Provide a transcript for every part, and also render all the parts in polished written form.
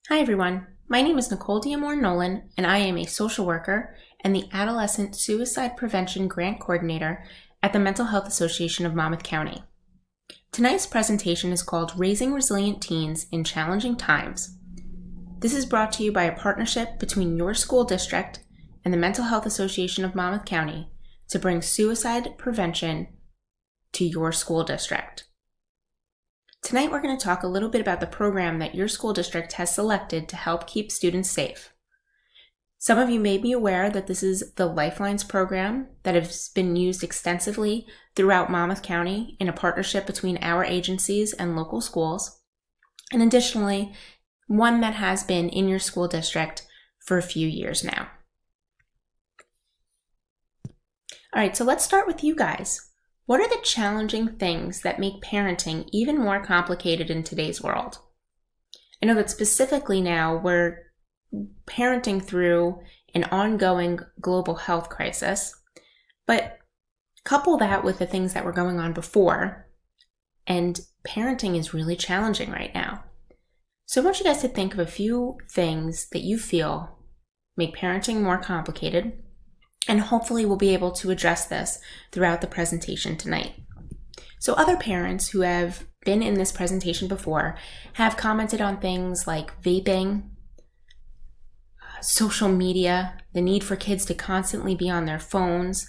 Hi everyone, my name is Nicole Diamore Nolan and I am a social worker and the Adolescent Suicide Prevention Grant Coordinator at the Mental Health Association of Monmouth County. Tonight's presentation is called Raising Resilient Teens in Challenging Times. This is brought to you by a partnership between your school district and the Mental Health Association of Monmouth County to bring suicide prevention to your school district. Tonight we're going to talk a little bit about the program that your school district has selected to help keep students safe. Some of you may be aware that this is the Lifelines program that has been used extensively throughout Monmouth County in a partnership between our agencies and local schools, and additionally, one that has been in your school district for a few years now. All right, so let's start with you guys. What are the challenging things that make parenting even more complicated in today's world? I know that specifically now we're parenting through an ongoing global health crisis, but couple that with the things that were going on before, and parenting is really challenging right now. So I want you guys to think of a few things that you feel make parenting more complicated, and hopefully we'll be able to address this throughout the presentation tonight. So other parents who have been in this presentation before have commented on things like vaping, social media, the need for kids to constantly be on their phones,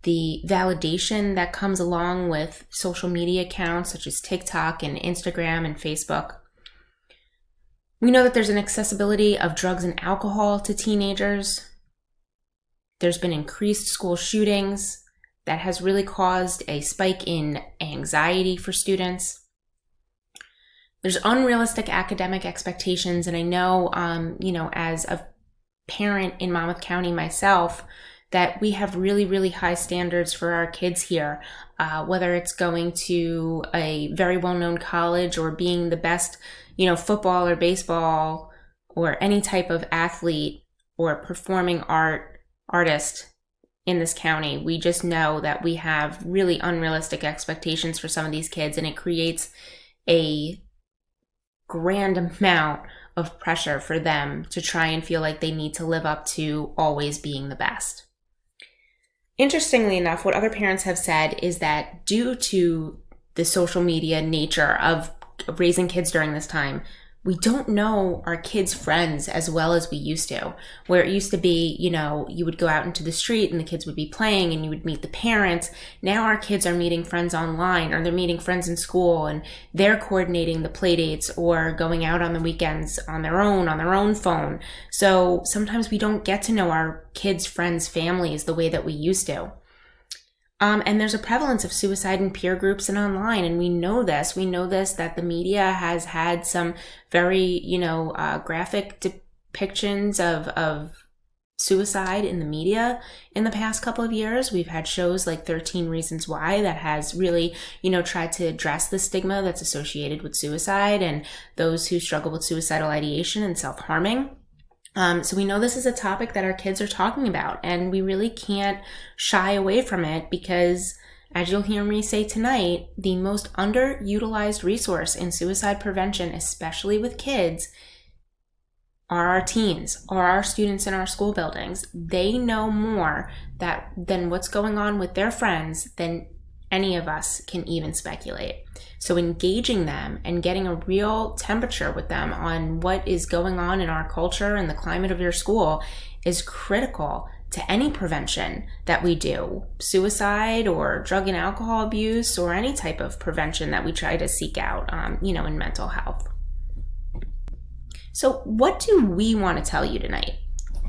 the validation that comes along with social media accounts such as TikTok and Instagram and Facebook. We know that there's an accessibility of drugs and alcohol to teenagers. There's been increased school shootings that has really caused a spike in anxiety for students. There's unrealistic academic expectations, and I know, as a parent in Monmouth County myself, that we have really, really high standards for our kids here, whether it's going to a very well-known college or being the best, football or baseball or any type of athlete or performing artist in this county. We just know that we have really unrealistic expectations for some of these kids, and it creates a grand amount of pressure for them to try and feel like they need to live up to always being the best. Interestingly enough, what other parents have said is that due to the social media nature of raising kids during this time, we don't know our kids' friends as well as we used to, where it used to be, you would go out into the street and the kids would be playing and you would meet the parents. Now our kids are meeting friends online, or they're meeting friends in school and they're coordinating the play dates or going out on the weekends on their own phone. So sometimes we don't get to know our kids' friends' families the way that we used to. And there's a prevalence of suicide in peer groups and online, and we know this. We know this, that the media has had some very, graphic depictions of suicide in the media in the past couple of years. We've had shows like 13 Reasons Why that has really, tried to address the stigma that's associated with suicide and those who struggle with suicidal ideation and self-harming. So we know this is a topic that our kids are talking about, and we really can't shy away from it because, as you'll hear me say tonight, the most underutilized resource in suicide prevention, especially with kids, are our teens, or our students in our school buildings. They know more than what's going on with their friends than any of us can even speculate. So engaging them and getting a real temperature with them on what is going on in our culture and the climate of your school is critical to any prevention that we do. Suicide or drug and alcohol abuse or any type of prevention that we try to seek out, in mental health. So what do we want to tell you tonight?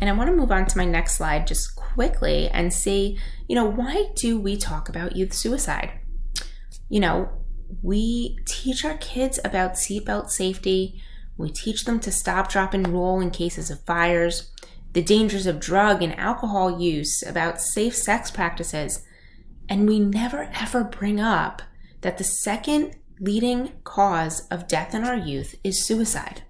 And I want to move on to my next slide just quickly and see, why do we talk about youth suicide? We teach our kids about seatbelt safety. We teach them to stop, drop, and roll in cases of fires, the dangers of drug and alcohol use, about safe sex practices. And we never ever bring up that the second leading cause of death in our youth is suicide.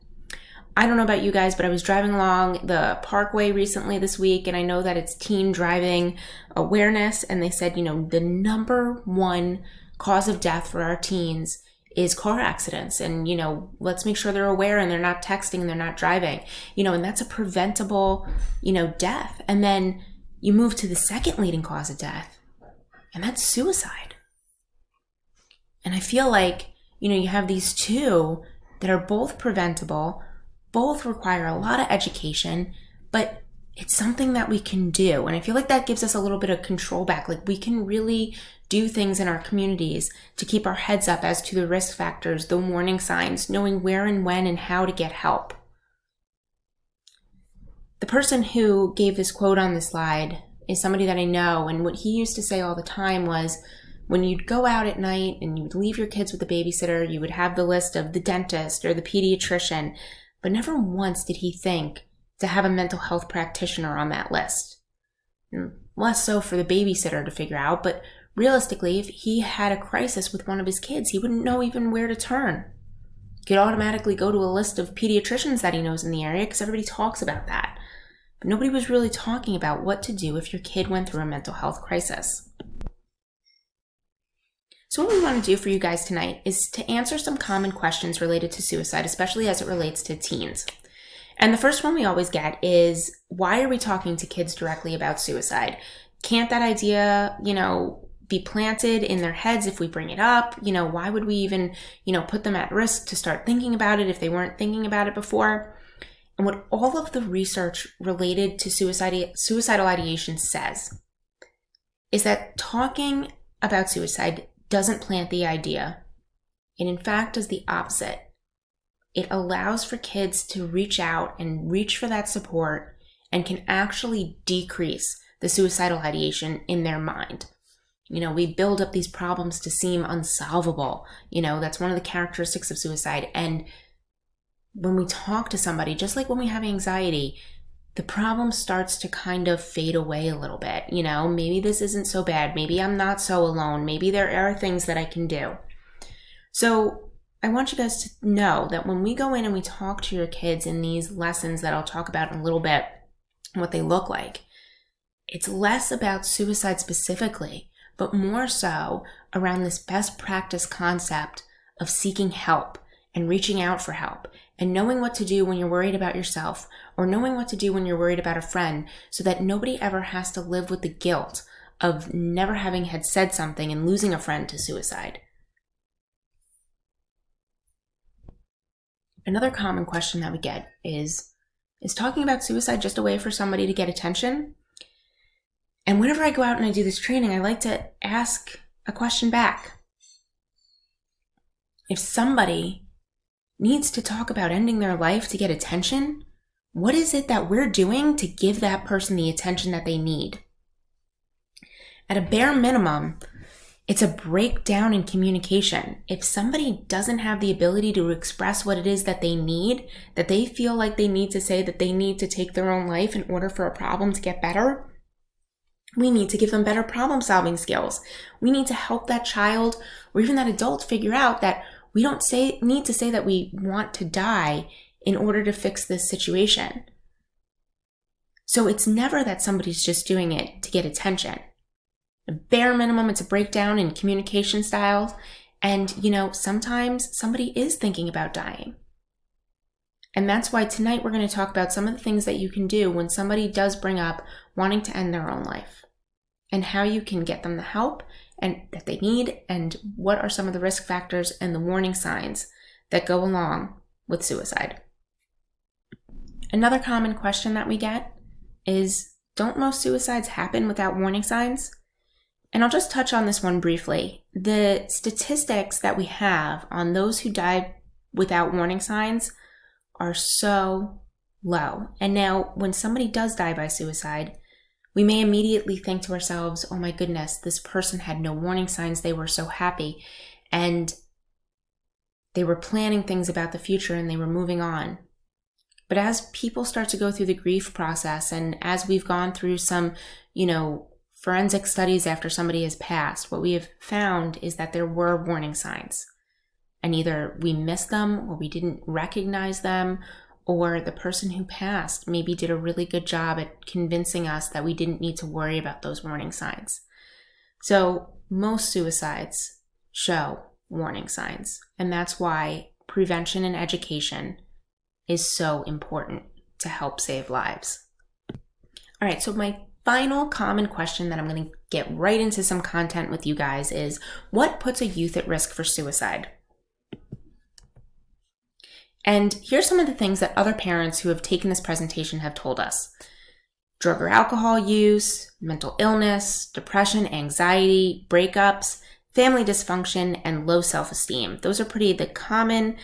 I don't know about you guys, but I was driving along the Parkway recently this week, and I know that it's teen driving awareness, and they said, the number one cause of death for our teens is car accidents. And, let's make sure they're aware and they're not texting and they're not driving, and that's a preventable, death. And then you move to the second leading cause of death, and that's suicide. And I feel like, you have these two that are both preventable, both require a lot of education, but it's something that we can do. And I feel like that gives us a little bit of control back. Like we can really do things in our communities to keep our heads up as to the risk factors, the warning signs, knowing where and when and how to get help. The person who gave this quote on the slide is somebody that I know, and what he used to say all the time was, when you'd go out at night and you would leave your kids with the babysitter, you would have the list of the dentist or the pediatrician, but never once did he think to have a mental health practitioner on that list. Less so for the babysitter to figure out, but realistically, if he had a crisis with one of his kids, he wouldn't know even where to turn. He could automatically go to a list of pediatricians that he knows in the area because everybody talks about that. But nobody was really talking about what to do if your kid went through a mental health crisis. So what we want to do for you guys tonight is to answer some common questions related to suicide, especially as it relates to teens. And the first one we always get is, why are we talking to kids directly about suicide? Can't that idea, be planted in their heads if we bring it up? Why would we even, put them at risk to start thinking about it if they weren't thinking about it before? And what all of the research related to suicidal ideation says is that talking about suicide doesn't plant the idea. It in fact does the opposite. It allows for kids to reach out and reach for that support and can actually decrease the suicidal ideation in their mind. We build up these problems to seem unsolvable. That's one of the characteristics of suicide. And when we talk to somebody, just like when we have anxiety, the problem starts to kind of fade away a little bit. Maybe this isn't so bad. Maybe I'm not so alone. Maybe there are things that I can do. So I want you guys to know that when we go in and we talk to your kids in these lessons that I'll talk about in a little bit, what they look like, it's less about suicide specifically, but more so around this best practice concept of seeking help and reaching out for help and knowing what to do when you're worried about yourself, or knowing what to do when you're worried about a friend, so that nobody ever has to live with the guilt of never having had said something and losing a friend to suicide. Another common question that we get is talking about suicide just a way for somebody to get attention? And whenever I go out and I do this training, I like to ask a question back. If somebody needs to talk about ending their life to get attention, what is it that we're doing to give that person the attention that they need? At a bare minimum, it's a breakdown in communication. If somebody doesn't have the ability to express what it is that they need, that they feel like they need to say that they need to take their own life in order for a problem to get better, we need to give them better problem-solving skills. We need to help that child or even that adult figure out that we don't need to say that we want to die in order to fix this situation. So it's never that somebody's just doing it to get attention. At bare minimum, it's a breakdown in communication styles. And, sometimes somebody is thinking about dying. And that's why tonight we're going to talk about some of the things that you can do when somebody does bring up wanting to end their own life, and how you can get them the help and that they need, and what are some of the risk factors and the warning signs that go along with suicide. Another common question that we get is, don't most suicides happen without warning signs? And I'll just touch on this one briefly. The statistics that we have on those who die without warning signs are so low. And now when somebody does die by suicide, we may immediately think to ourselves, oh my goodness, this person had no warning signs. They were so happy and they were planning things about the future and they were moving on. But as people start to go through the grief process, and as we've gone through some, forensic studies after somebody has passed, what we have found is that there were warning signs. And either we missed them or we didn't recognize them, or the person who passed maybe did a really good job at convincing us that we didn't need to worry about those warning signs. So most suicides show warning signs. And that's why prevention and education is so important to help save lives. All right, so my final common question that I'm going to get right into some content with you guys is, what puts a youth at risk for suicide? And here's some of the things that other parents who have taken this presentation have told us. Drug or alcohol use, mental illness, depression, anxiety, breakups, family dysfunction, and low self-esteem. Those are the common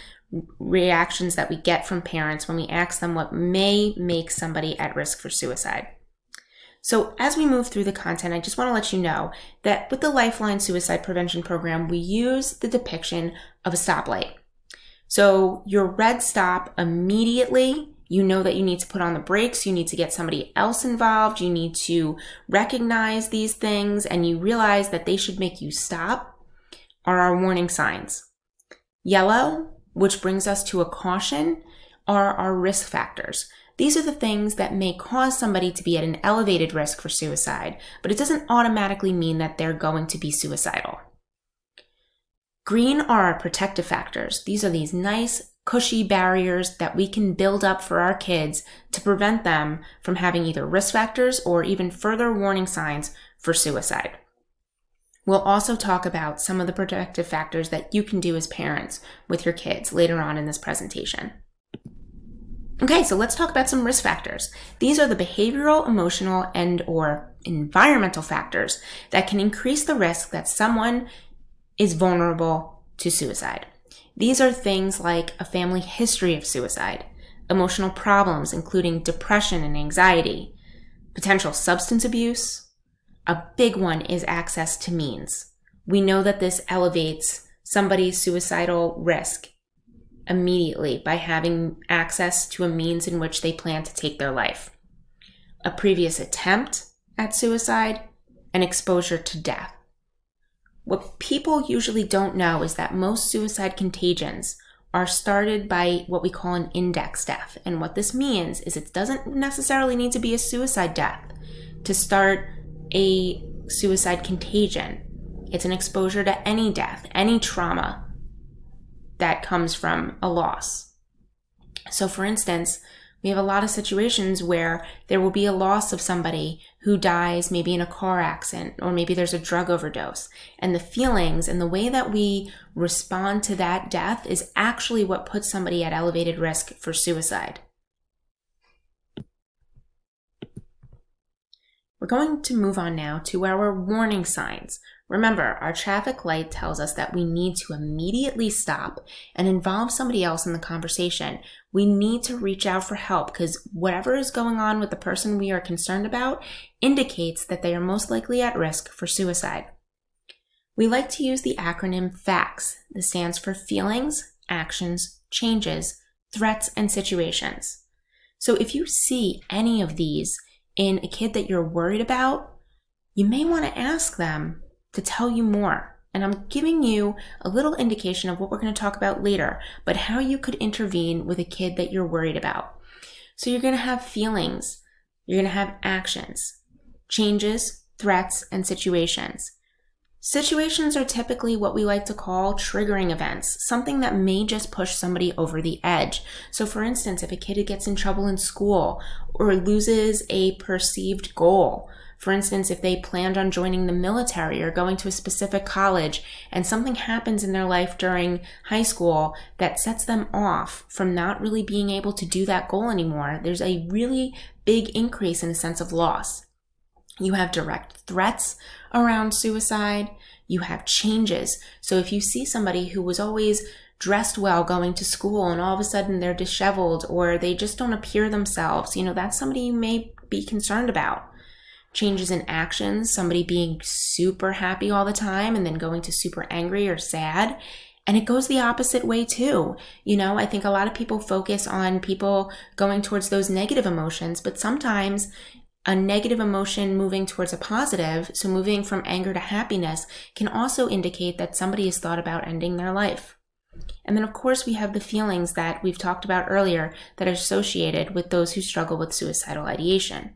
reactions that we get from parents when we ask them what may make somebody at risk for suicide. So as we move through the content, I just want to let you know that with the Lifelines Suicide Prevention Program, we use the depiction of a stoplight. So your red stop immediately, you know that you need to put on the brakes, you need to get somebody else involved, you need to recognize these things, and you realize that they should make you stop, are our warning signs. Yellow, which brings us to a caution, are our risk factors. These are the things that may cause somebody to be at an elevated risk for suicide, but it doesn't automatically mean that they're going to be suicidal. Green are our protective factors. These are these nice, cushy barriers that we can build up for our kids to prevent them from having either risk factors or even further warning signs for suicide. We'll also talk about some of the protective factors that you can do as parents with your kids later on in this presentation. Okay, so let's talk about some risk factors. These are the behavioral, emotional, and or environmental factors that can increase the risk that someone is vulnerable to suicide. These are things like a family history of suicide, emotional problems including depression and anxiety, potential substance abuse. A big one is access to means. We know that this elevates somebody's suicidal risk immediately by having access to a means in which they plan to take their life. A previous attempt at suicide, and exposure to death. What people usually don't know is that most suicide contagions are started by what we call an index death. And what this means is it doesn't necessarily need to be a suicide death to start a suicide contagion. It's an exposure to any death, any trauma that comes from a loss. So for instance, we have a lot of situations where there will be a loss of somebody who dies maybe in a car accident, or maybe there's a drug overdose. And the feelings and the way that we respond to that death is actually what puts somebody at elevated risk for suicide. We're going to move on now to our warning signs. Remember, our traffic light tells us that we need to immediately stop and involve somebody else in the conversation. We need to reach out for help because whatever is going on with the person we are concerned about indicates that they are most likely at risk for suicide. We like to use the acronym FACTS. This stands for feelings, actions, changes, threats, and situations. So if you see any of these in a kid that you're worried about, you may want to ask them to tell you more. And I'm giving you a little indication of what we're going to talk about later, but how you could intervene with a kid that you're worried about. So you're going to have feelings, you're going to have actions, changes, threats, and situations. Situations are typically what we like to call triggering events, something that may just push somebody over the edge. So for instance, if a kid gets in trouble in school or loses a perceived goal, for instance, if they planned on joining the military or going to a specific college and something happens in their life during high school that sets them off from not really being able to do that goal anymore, there's a really big increase in a sense of loss. You have direct threats around suicide. You have changes. So if you see somebody who was always dressed well going to school and all of a sudden they're disheveled or they just don't appear themselves, that's somebody you may be concerned about. Changes in actions, somebody being super happy all the time and then going to super angry or sad. And it goes the opposite way too. I think a lot of people focus on people going towards those negative emotions, but sometimes a negative emotion moving towards a positive, so moving from anger to happiness, can also indicate that somebody has thought about ending their life. And then of course we have the feelings that we've talked about earlier that are associated with those who struggle with suicidal ideation.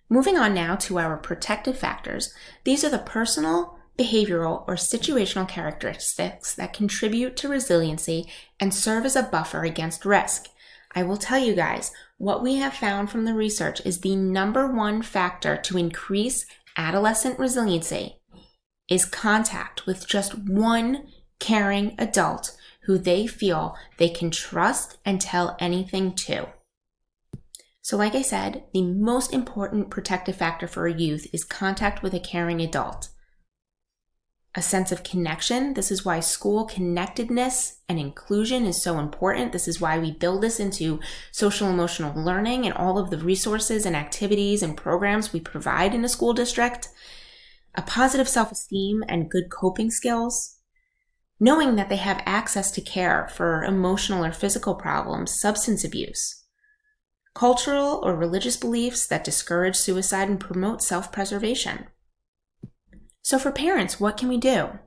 Moving on now to our protective factors. These are the personal, behavioral, or situational characteristics that contribute to resiliency and serve as a buffer against risk. I will tell you guys, what we have found from the research is the number one factor to increase adolescent resiliency is contact with just one caring adult who they feel they can trust and tell anything to. So like I said, the most important protective factor for a youth is contact with a caring adult. A sense of connection. This is why school connectedness and inclusion is so important. This is why we build this into social emotional learning and all of the resources and activities and programs we provide in a school district. A positive self-esteem and good coping skills. Knowing that they have access to care for emotional or physical problems, substance abuse. Cultural or religious beliefs that discourage suicide and promote self-preservation. So for parents, what can we do?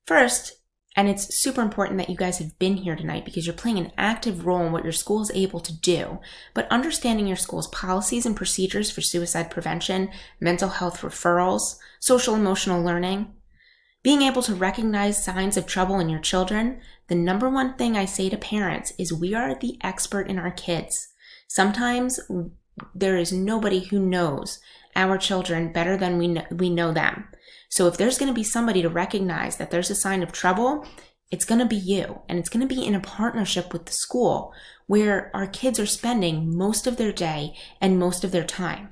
First, and it's super important that you guys have been here tonight because you're playing an active role in what your school is able to do, but understanding your school's policies and procedures for suicide prevention, mental health referrals, social emotional learning, being able to recognize signs of trouble in your children. The number one thing I say to parents is we are the expert in our kids. Sometimes there is nobody who knows our children better than we know them. So if there's going to be somebody to recognize that there's a sign of trouble, it's going to be you. And it's going to be in a partnership with the school where our kids are spending most of their day and most of their time.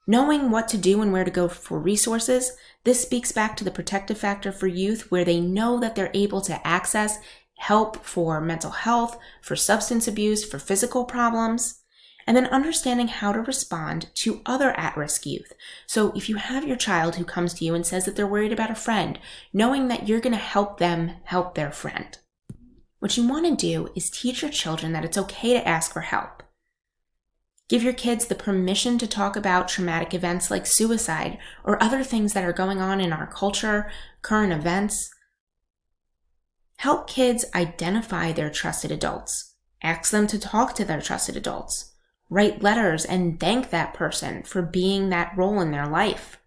Knowing what to do and where to go for resources, this speaks back to the protective factor for youth where they know that they're able to access help for mental health, for substance abuse, for physical problems. And then understanding how to respond to other at-risk youth. So if you have your child who comes to you and says that they're worried about a friend, knowing that you're going to help them help their friend. What you want to do is teach your children that it's okay to ask for help. Give your kids the permission to talk about traumatic events like suicide or other things that are going on in our culture, current events. Help kids identify their trusted adults. Ask them to talk to their trusted adults. Write letters and thank that person for being that role in their life.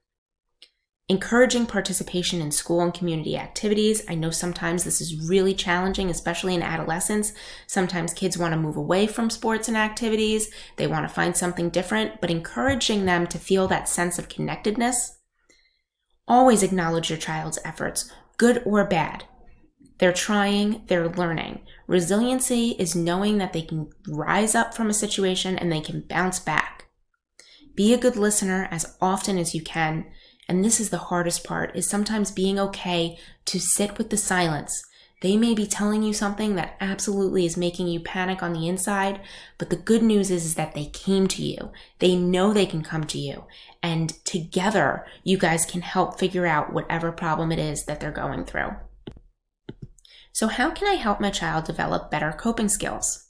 Encouraging participation in school and community activities. I know sometimes this is really challenging, especially in adolescence. Sometimes kids want to move away from sports and activities. They want to find something different, but encouraging them to feel that sense of connectedness. Always acknowledge your child's efforts, good or bad. They're trying, they're learning. Resiliency is knowing that they can rise up from a situation and they can bounce back. Be a good listener as often as you can. And this is the hardest part, is sometimes being okay to sit with the silence. They may be telling you something that absolutely is making you panic on the inside, but the good news is that they came to you. They know they can come to you. And together, you guys can help figure out whatever problem it is that they're going through. So how can I help my child develop better coping skills?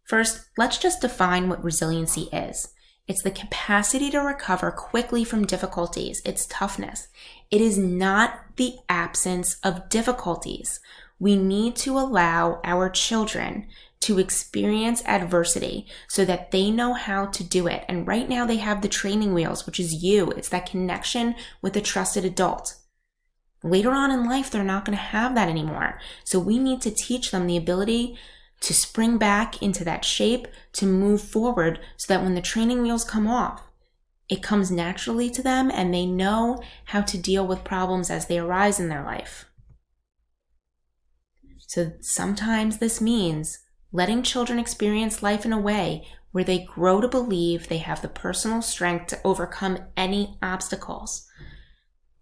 First, let's just define what resiliency is. It's the capacity to recover quickly from difficulties. It's toughness. It is not the absence of difficulties. We need to allow our children to experience adversity so that they know how to do it. And right now they have the training wheels, which is you. It's that connection with a trusted adult. Later on in life, they're not going to have that anymore. So we need to teach them the ability to spring back into that shape, to move forward so that when the training wheels come off, it comes naturally to them and they know how to deal with problems as they arise in their life. So sometimes this means letting children experience life in a way where they grow to believe they have the personal strength to overcome any obstacles.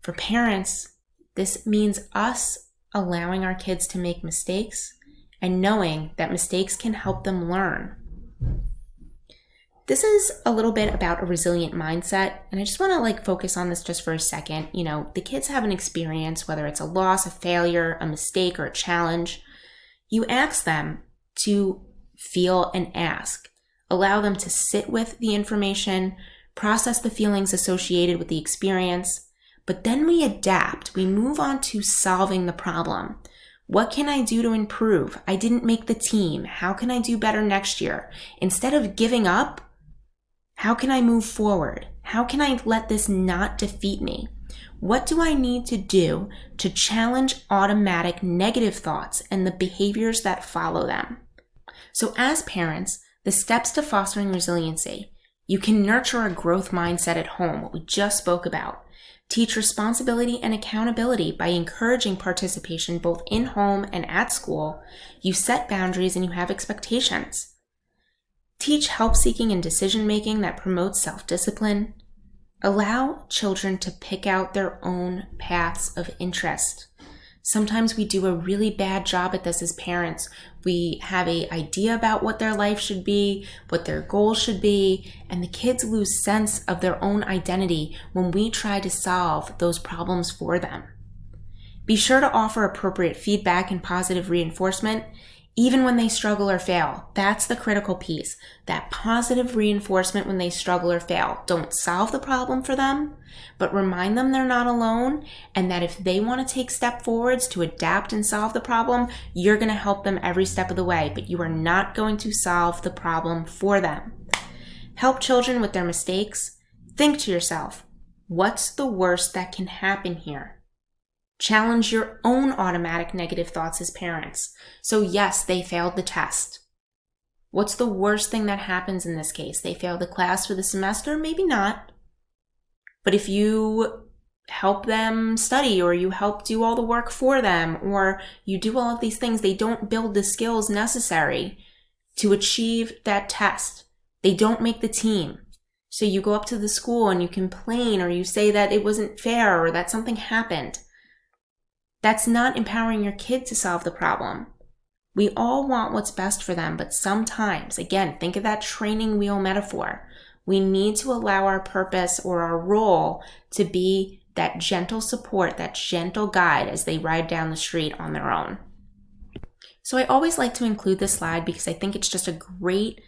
For parents, this means us allowing our kids to make mistakes and knowing that mistakes can help them learn. This is a little bit about a resilient mindset, and I just want to focus on this just for a second. The kids have an experience, whether it's a loss, a failure, a mistake, or a challenge. You ask them to feel and ask. Allow them to sit with the information, process the feelings associated with the experience, but then we adapt. We move on to solving the problem. What can I do to improve? I didn't make the team. How can I do better next year? Instead of giving up, how can I move forward? How can I let this not defeat me? What do I need to do to challenge automatic negative thoughts and the behaviors that follow them? So as parents, the steps to fostering resiliency: you can nurture a growth mindset at home, what we just spoke about. Teach responsibility and accountability by encouraging participation both in home and at school. You set boundaries and you have expectations. Teach help-seeking and decision-making that promotes self-discipline. Allow children to pick out their own paths of interest. Sometimes we do a really bad job at this as parents. We have an idea about what their life should be, what their goals should be, and the kids lose sense of their own identity when we try to solve those problems for them. Be sure to offer appropriate feedback and positive reinforcement, even when they struggle or fail. That's the critical piece, that positive reinforcement when they struggle or fail. Don't solve the problem for them, but remind them they're not alone, and that if they want to take step forwards to adapt and solve the problem, you're going to help them every step of the way, but you are not going to solve the problem for them. Help children with their mistakes. Think to yourself, what's the worst that can happen here? Challenge your own automatic negative thoughts as parents. So yes, they failed the test. What's the worst thing that happens in this case? They failed the class for the semester? Maybe not. But if you help them study, or you help do all the work for them, or you do all of these things, they don't build the skills necessary to achieve that test. They don't make the team. So you go up to the school and you complain, or you say that it wasn't fair, or that something happened. That's not empowering your kid to solve the problem. We all want what's best for them, but sometimes, again, think of that training wheel metaphor. We need to allow our purpose or our role to be that gentle support, that gentle guide as they ride down the street on their own. So I always like to include this slide because I think it's just a great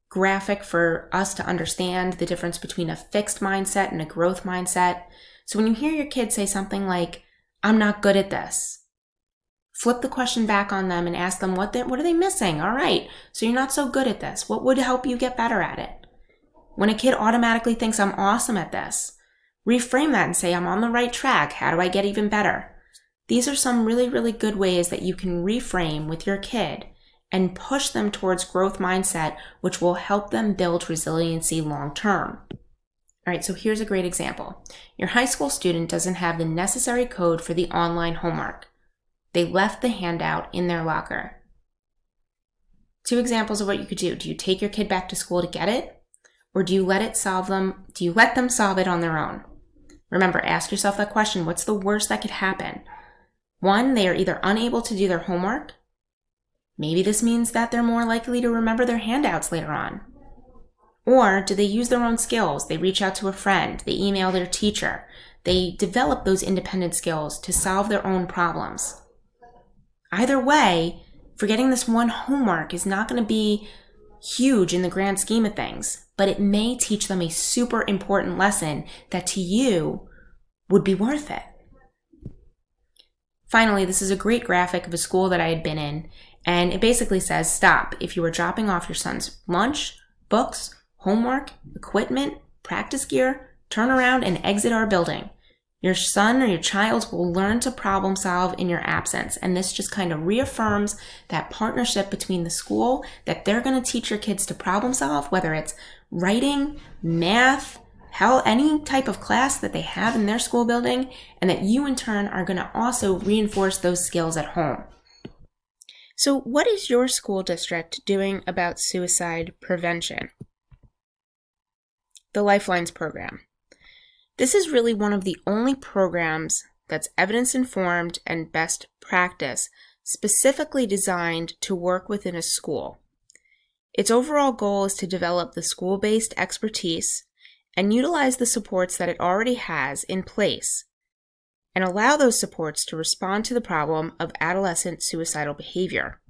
graphic for us to understand the difference between a fixed mindset and a growth mindset. So when you hear your kid say something like, "I'm not good at this," flip the question back on them and ask them what are they missing? All right, so you're not so good at this. What would help you get better at it? When a kid automatically thinks I'm awesome at this, reframe that and say, I'm on the right track. How do I get even better? These are some really, really good ways that you can reframe with your kid and push them towards growth mindset, which will help them build resiliency long term. All right, so here's a great example. Your high school student doesn't have the necessary code for the online homework. They left the handout in their locker. 2 examples of what you could do. Do you take your kid back to school to get it? Or do you let them solve it on their own? Remember, ask yourself that question. What's the worst that could happen? 1, they are either unable to do their homework. Maybe this means that they're more likely to remember their handouts later on. Or do they use their own skills? They reach out to a friend, they email their teacher, they develop those independent skills to solve their own problems. Either way, forgetting this one homework is not going to be huge in the grand scheme of things, but it may teach them a super important lesson that to you would be worth it. Finally, this is a great graphic of a school that I had been in, and it basically says, stop. If you were dropping off your son's lunch, books, homework, equipment, practice gear, turn around and exit our building. Your son or your child will learn to problem solve in your absence. And this just kind of reaffirms that partnership between the school, that they're going to teach your kids to problem solve, whether it's writing, math, any type of class that they have in their school building, and that you in turn are going to also reinforce those skills at home. So what is your school district doing about suicide prevention? The Lifelines program. This is really one of the only programs that's evidence-informed and best practice, specifically designed to work within a school. Its overall goal is to develop the school-based expertise and utilize the supports that it already has in place, and allow those supports to respond to the problem of adolescent suicidal behavior.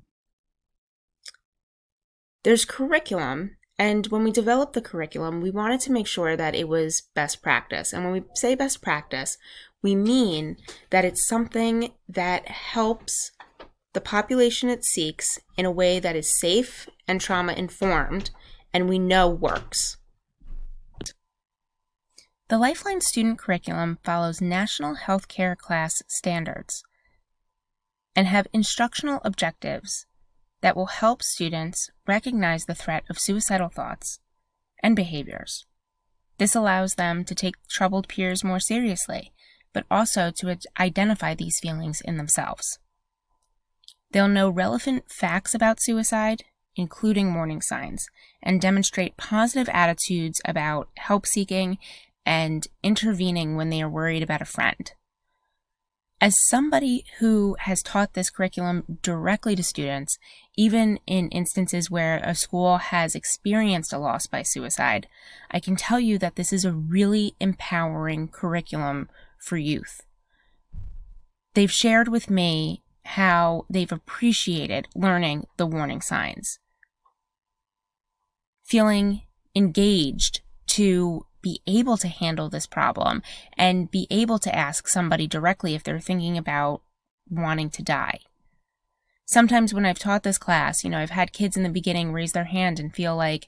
There's curriculum. And when we developed the curriculum, we wanted to make sure that it was best practice. And when we say best practice, we mean that it's something that helps the population it seeks in a way that is safe and trauma-informed, and we know works. The Lifeline student curriculum follows national healthcare class standards and have instructional objectives that will help students recognize the threat of suicidal thoughts and behaviors. This allows them to take troubled peers more seriously, but also to identify these feelings in themselves. They'll know relevant facts about suicide, including warning signs, and demonstrate positive attitudes about help seeking and intervening when they are worried about a friend. As somebody who has taught this curriculum directly to students, even in instances where a school has experienced a loss by suicide, I can tell you that this is a really empowering curriculum for youth. They've shared with me how they've appreciated learning the warning signs, feeling engaged to be able to handle this problem and be able to ask somebody directly if they're thinking about wanting to die. Sometimes when I've taught this class, I've had kids in the beginning raise their hand and feel like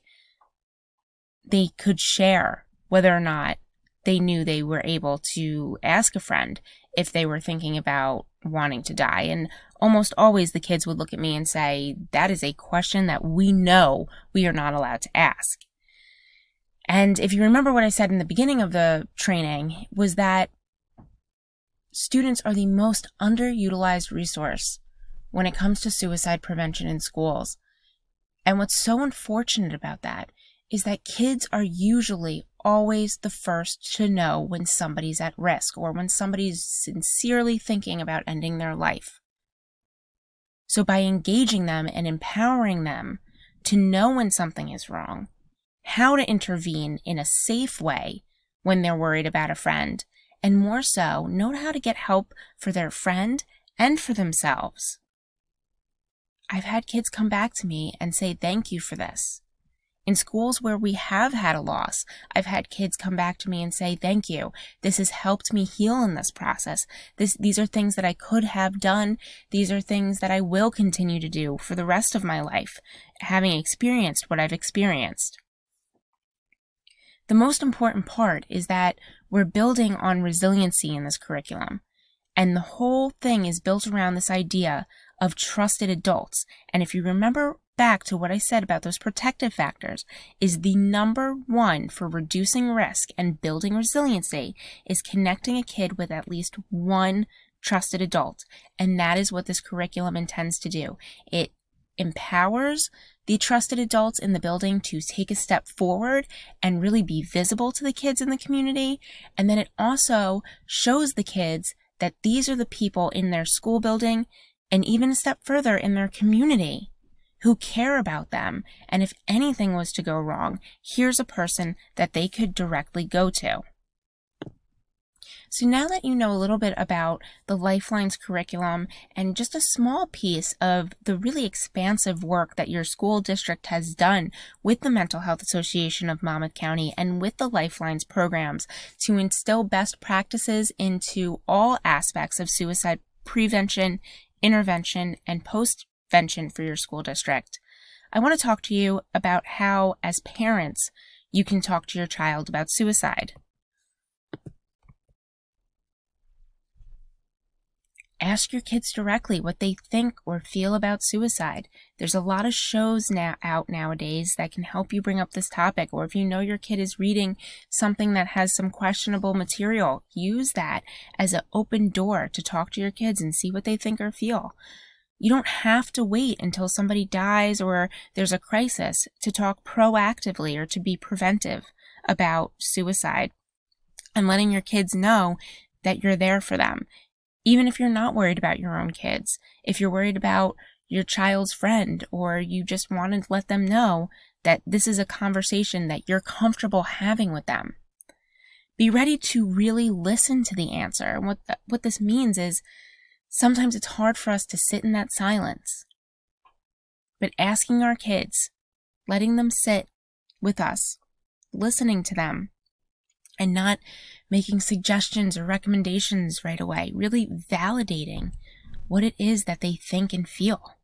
they could share whether or not they knew they were able to ask a friend if they were thinking about wanting to die. And almost always the kids would look at me and say, that is a question that we know we are not allowed to ask. And if you remember what I said in the beginning of the training, was that students are the most underutilized resource when it comes to suicide prevention in schools. And what's so unfortunate about that is that kids are usually always the first to know when somebody's at risk or when somebody's sincerely thinking about ending their life. So by engaging them and empowering them to know when something is wrong, how to intervene in a safe way when they're worried about a friend, and more so, know how to get help for their friend and for themselves. I've had kids come back to me and say thank you for this. In schools where we have had a loss, I've had kids come back to me and say thank you. This has helped me heal in this process. These are things that I could have done. These are things that I will continue to do for the rest of my life, having experienced what I've experienced. The most important part is that we're building on resiliency in this curriculum. And the whole thing is built around this idea of trusted adults. And if you remember back to what I said about those protective factors, is the number one for reducing risk and building resiliency is connecting a kid with at least one trusted adult. And that is what this curriculum intends to do. It empowers the trusted adults in the building to take a step forward and really be visible to the kids in the community. And then it also shows the kids that these are the people in their school building and even a step further in their community who care about them. And if anything was to go wrong, here's a person that they could directly go to. So now that you know a little bit about the Lifelines curriculum and just a small piece of the really expansive work that your school district has done with the Mental Health Association of Monmouth County and with the Lifelines programs to instill best practices into all aspects of suicide prevention, intervention, and postvention for your school district, I want to talk to you about how, as parents, you can talk to your child about suicide. Ask your kids directly what they think or feel about suicide. There's a lot of shows out nowadays that can help you bring up this topic. Or if you know your kid is reading something that has some questionable material, use that as an open door to talk to your kids and see what they think or feel. You don't have to wait until somebody dies or there's a crisis to talk proactively or to be preventive about suicide and letting your kids know that you're there for them. Even if you're not worried about your own kids, if you're worried about your child's friend, or you just want to let them know that this is a conversation that you're comfortable having with them. Be ready to really listen to the answer. And what this means is sometimes it's hard for us to sit in that silence. But asking our kids, letting them sit with us, listening to them, and not making suggestions or recommendations right away, really validating what it is that they think and feel.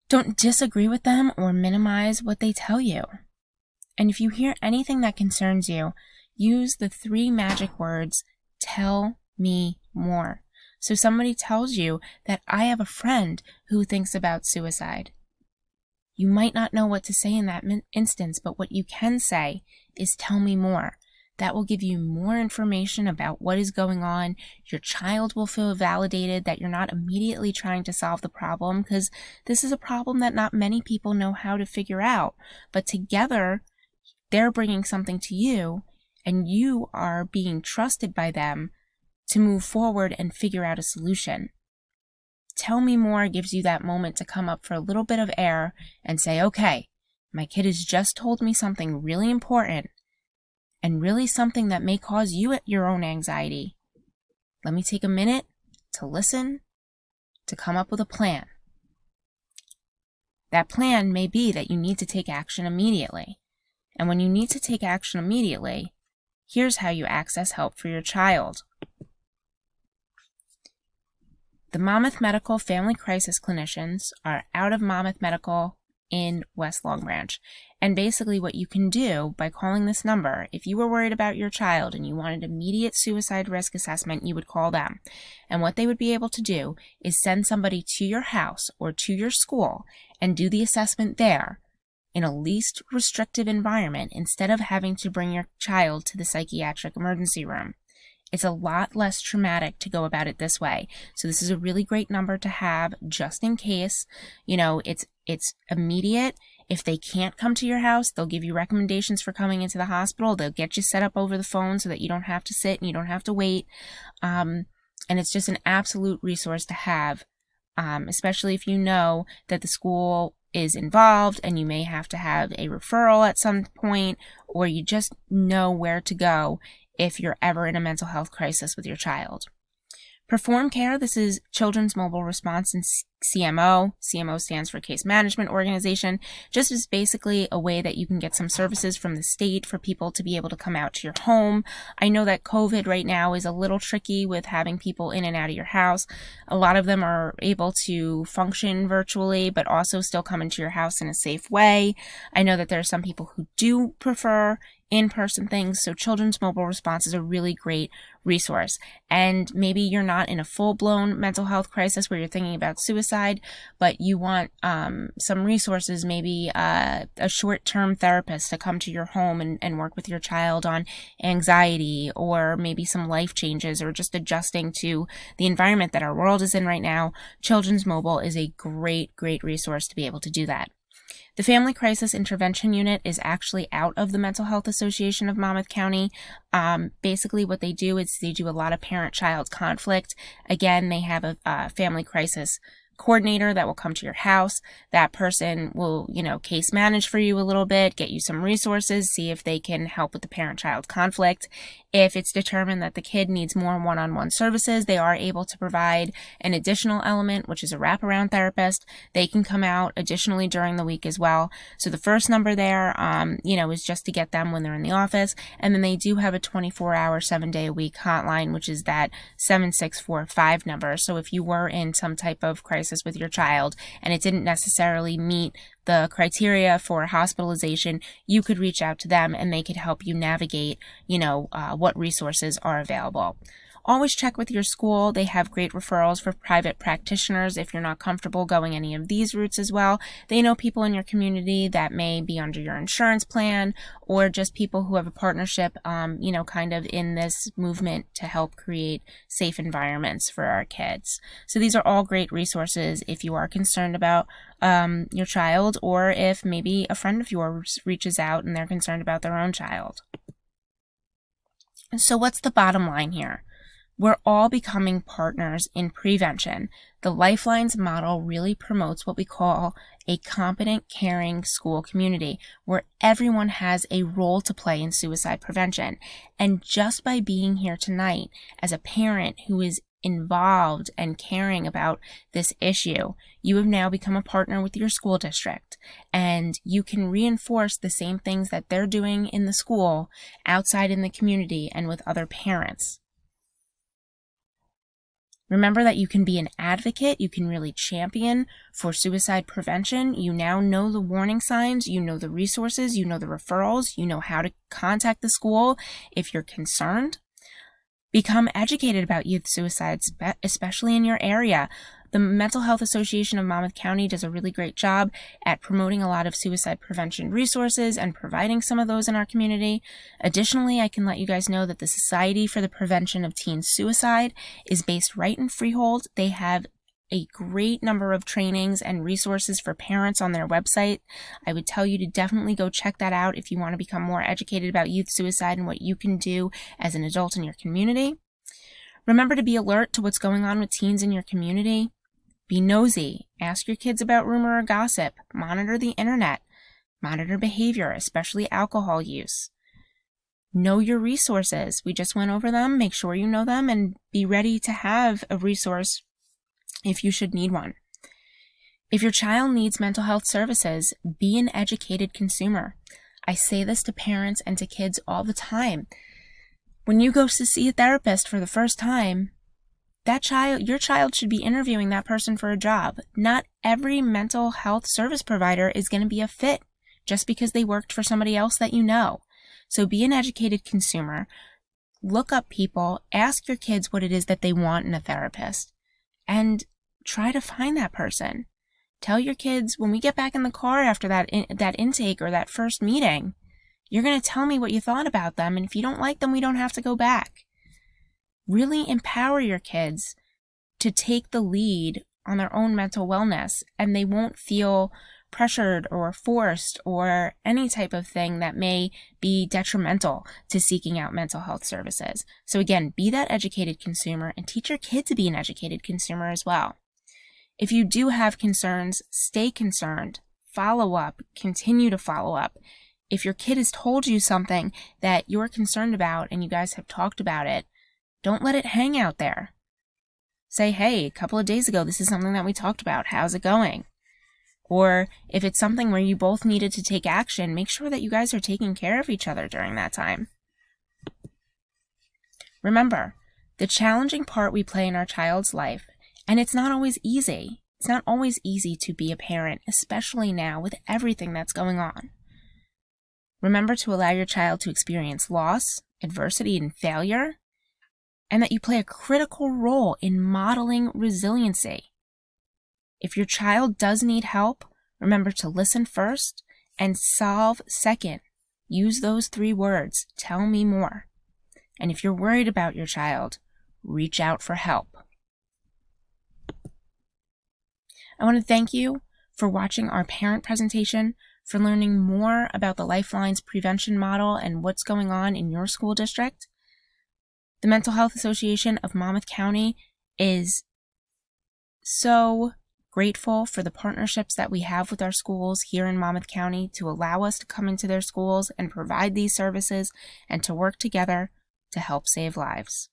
Don't disagree with them or minimize what they tell you. And if you hear anything that concerns you, use the 3 magic words, tell me more. So somebody tells you that I have a friend who thinks about suicide. You might not know what to say in that instance, but what you can say is tell me more. That will give you more information about what is going on. Your child will feel validated that you're not immediately trying to solve the problem, because this is a problem that not many people know how to figure out. But together, they're bringing something to you, and you are being trusted by them to move forward and figure out a solution. Tell me more gives you that moment to come up for a little bit of air and say, okay, my kid has just told me something really important and really something that may cause you your own anxiety. Let me take a minute to listen, to come up with a plan. That plan may be that you need to take action immediately. And when you need to take action immediately, here's how you access help for your child. The Monmouth Medical Family Crisis Clinicians are out of Monmouth Medical in West Long Branch. And basically what you can do by calling this number, if you were worried about your child and you wanted immediate suicide risk assessment, you would call them. And what they would be able to do is send somebody to your house or to your school and do the assessment there in a least restrictive environment instead of having to bring your child to the psychiatric emergency room. It's a lot less traumatic to go about it this way. So this is a really great number to have just in case. It's immediate. If they can't come to your house, they'll give you recommendations for coming into the hospital. They'll get you set up over the phone so that you don't have to sit and you don't have to wait. And it's just an absolute resource to have, especially if you know that the school is involved and you may have to have a referral at some point, or you just know where to go if you're ever in a mental health crisis with your child. Perform Care, this is Children's Mobile Response in CMO. CMO stands for Case Management Organization. Just is basically a way that you can get some services from the state for people to be able to come out to your home. I know that COVID right now is a little tricky with having people in and out of your house. A lot of them are able to function virtually, but also still come into your house in a safe way. I know that there are some people who do prefer in-person things, so Children's Mobile Response is a really great resource. And maybe you're not in a full-blown mental health crisis where you're thinking about suicide, but you want some resources, maybe a short-term therapist to come to your home and work with your child on anxiety, or maybe some life changes, or just adjusting to the environment that our world is in right now. Children's Mobile is a great, great resource to be able to do that. The Family Crisis Intervention Unit is actually out of the Mental Health Association of Monmouth County. Basically what they do is they do a lot of parent-child conflict. Again, they have a family crisis coordinator that will come to your house. That person will, case manage for you a little bit, get you some resources, see if they can help with the parent-child conflict. If it's determined that the kid needs more one-on-one services, they are able to provide an additional element, which is a wraparound therapist. They can come out additionally during the week as well. So the first number there, is just to get them when they're in the office. And then they do have a 24-hour, 7-day-a-week hotline, which is that 7645 number. So if you were in some type of crisis with your child and it didn't necessarily meet the criteria for hospitalization, you could reach out to them and they could help you navigate, what resources are available. Always check with your school. They have great referrals for private practitioners if you're not comfortable going any of these routes as well. They know people in your community that may be under your insurance plan, or just people who have a partnership, kind of in this movement to help create safe environments for our kids. So these are all great resources if you are concerned about your child, or if maybe a friend of yours reaches out and they're concerned about their own child. So what's the bottom line here? We're all becoming partners in prevention. The Lifelines model really promotes what we call a competent, caring school community, where everyone has a role to play in suicide prevention. And just by being here tonight as a parent who is involved and caring about this issue, you have now become a partner with your school district, and you can reinforce the same things that they're doing in the school outside in the community and with other parents. Remember that you can be an advocate. You can really champion for suicide prevention. You now know the warning signs. You know the resources. You know the referrals. You know how to contact the school if you're concerned. Become educated about youth suicides, especially in your area. The Mental Health Association of Monmouth County does a really great job at promoting a lot of suicide prevention resources and providing some of those in our community. Additionally, I can let you guys know that the Society for the Prevention of Teen Suicide is based right in Freehold. They have a great number of trainings and resources for parents on their website. I would tell you to definitely go check that out if you want to become more educated about youth suicide and what you can do as an adult in your community. Remember to be alert to what's going on with teens in your community. Be nosy. Ask your kids about rumor or gossip. Monitor the internet. Monitor behavior, especially alcohol use. Know your resources. We just went over them. Make sure you know them and be ready to have a resource if you should need one. If your child needs mental health services, be an educated consumer. I say this to parents and to kids all the time. When you go to see a therapist for the first time, your child should be interviewing that person for a job. Not every mental health service provider is going to be a fit just because they worked for somebody else that you know. So be an educated consumer. Look up people. Ask your kids what it is that they want in a therapist. And try to find that person. Tell your kids, when we get back in the car after that intake or that first meeting, you're going to tell me what you thought about them. And if you don't like them, we don't have to go back. Really empower your kids to take the lead on their own mental wellness, and they won't feel pressured or forced or any type of thing that may be detrimental to seeking out mental health services. So again, be that educated consumer and teach your kid to be an educated consumer as well. If you do have concerns, stay concerned, follow up, continue to follow up. If your kid has told you something that you're concerned about and you guys have talked about it, don't let it hang out there. Say, hey, a couple of days ago, this is something that we talked about. How's it going? Or if it's something where you both needed to take action, make sure that you guys are taking care of each other during that time. Remember, the challenging part we play in our child's life, and it's not always easy. It's not always easy to be a parent, especially now with everything that's going on. Remember to allow your child to experience loss, adversity, and failure, and that you play a critical role in modeling resiliency. If your child does need help, remember to listen first and solve second. Use those 3 words, tell me more. And if you're worried about your child, reach out for help. I want to thank you for watching our parent presentation, for learning more about the Lifelines prevention model and what's going on in your school district. The Mental Health Association of Monmouth County is so grateful for the partnerships that we have with our schools here in Monmouth County to allow us to come into their schools and provide these services and to work together to help save lives.